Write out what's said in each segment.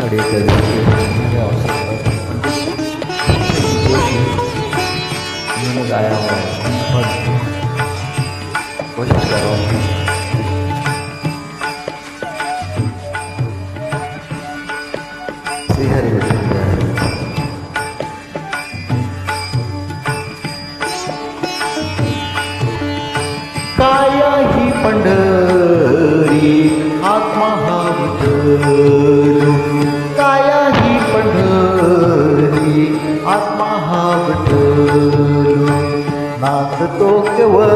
साडेच्या दिवशी माझ्या अवसरात जोशी म्हणून गाया पण कोशिश करावं. श्रीहरी विठ्ठल काया ही पंढरी आत्मा हा विठ्ठल, काया ही पंढरी आत्मा हा विठ्ठल. नांदतो केवळ,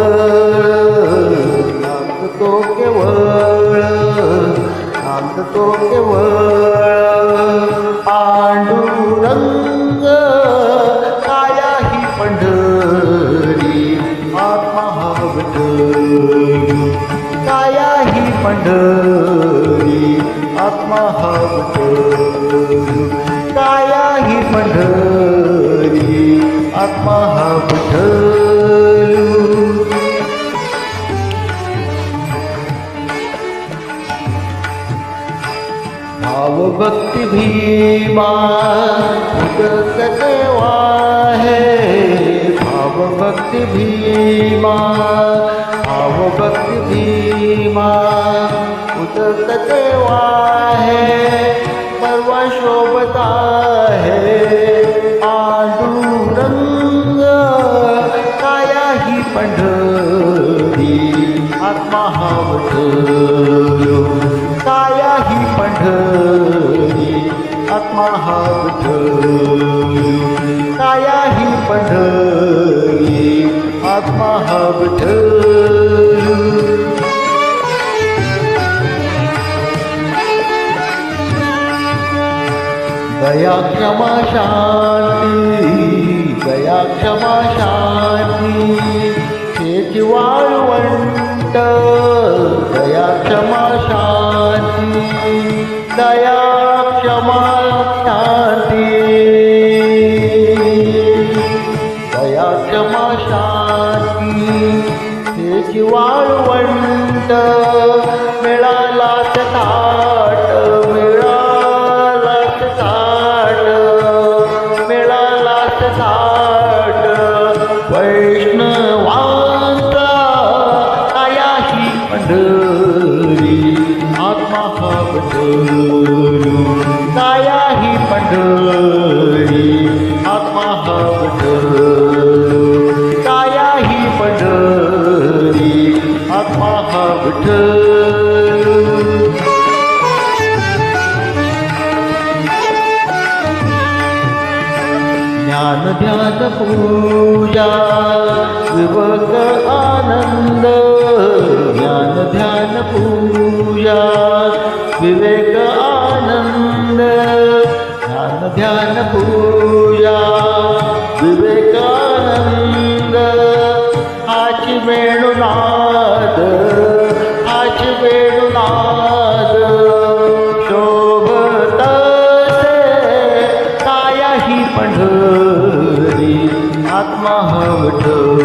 नांदतो केवळ, नांदतो केवळ पांडुरंग. काया ही पंढरी आत्मा हा विठ्ठल, काया ही पंढरी आत्मा हा विठ्ठल, काया ही पंढरी आत्मा हा विठ्ठल. भाव भक्ति भीमा उदक देवा है, भाव भक्ति भीमा, भाव भक्ति भीमा उदक देवा है. परवा शोभता है पांडुरंग. काया ही पंढरी आत्मा हा विठ्ठल, काया ही पंढरी आत्मा हा विठ्ठल, काया ही पंढरी आत्मा हा विठ्ठल. दया क्षमा शांती, दया क्षमा शांती हेची वाळवंट. दया क्षमा शांती, दया क्षमा शांती, दया क्षमा शांती हेची वाळवंट. मिळालाच ताट, मिळालाच ताट, मिळालाच ताट वैष्णवांचा. काया ही पंढरी आत्मा हा विठ्ठल, काया ही पंढरी आत्मा हा विठ्ठल, काया ही पंढरी आत्मा हा विठ्ठल. ज्ञान ध्यान पूजा विवेक आनंद, ज्ञान ध्यान पूजा विवेक आनंद, ज्ञान ध्यान पूजा विवेक आनंद. हाची वेणुनाद, हाची वेणुनाद शोभत से. काया ही पंढरी आत्मा हा विठ्ठल,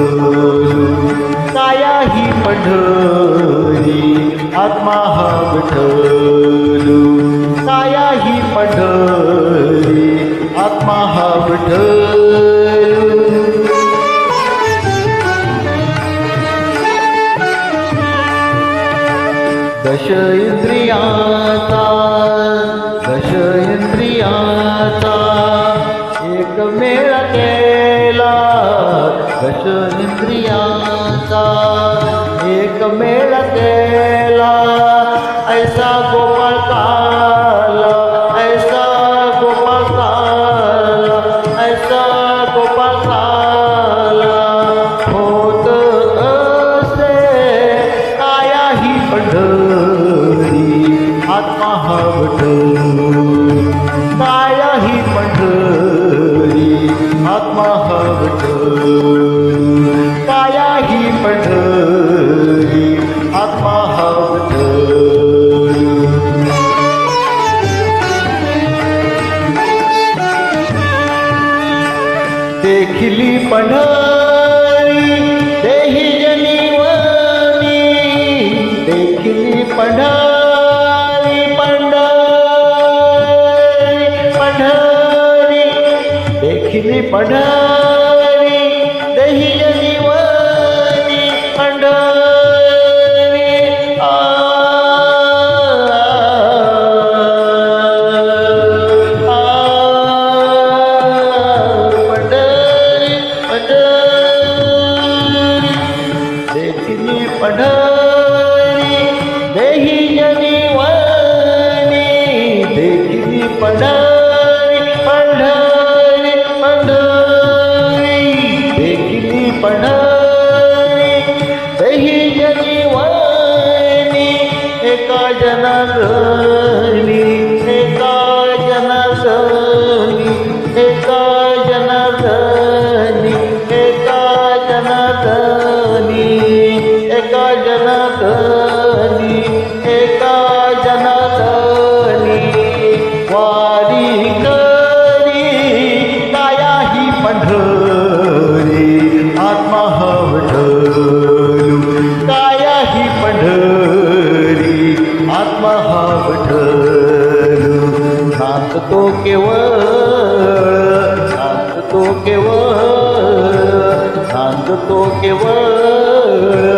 काया ही पंढरी आत्मा हा विठ्ठल, काया ही पंढरी आत्मा हा विठ्ठल. दश इंद्रियाचा, दश इंद्रियाचा एक मेळ केला. दश इंद्रियाचा एक मेळ केला. ऐसा गोपाळ काला, ऐसा गोपाळ काला, ऐसा गोपाळ काला होत असे. काया ही पंढरी आत्मा हा विठ्ठल, काया ही पंढरी आत्मा हा विठ्ठल, काया ही पंढरी आत्मा हा विठ्ठल. देखली पंढरी देही जनीवनी, देखली पंढरी पंढरी पंढरी देही जनिवानी पंढरी पंढरी देखिनी पंढरी देही जनिवानी देखिनी पंढरी पंढरी पंढरी देखिनी पंढरी देही जनिवानी एका जनार्दनी एका जनार्दनी एका जनार्दनी एका जनार्दनी एका जनार्दनी एका जनार्दनी वारी करी काया ही पंढरी आत्मा हवटलू काया ही पंढरी आत्मा हवटलू शांत तो केवळ शांत तो केवळ शांत तो केवळ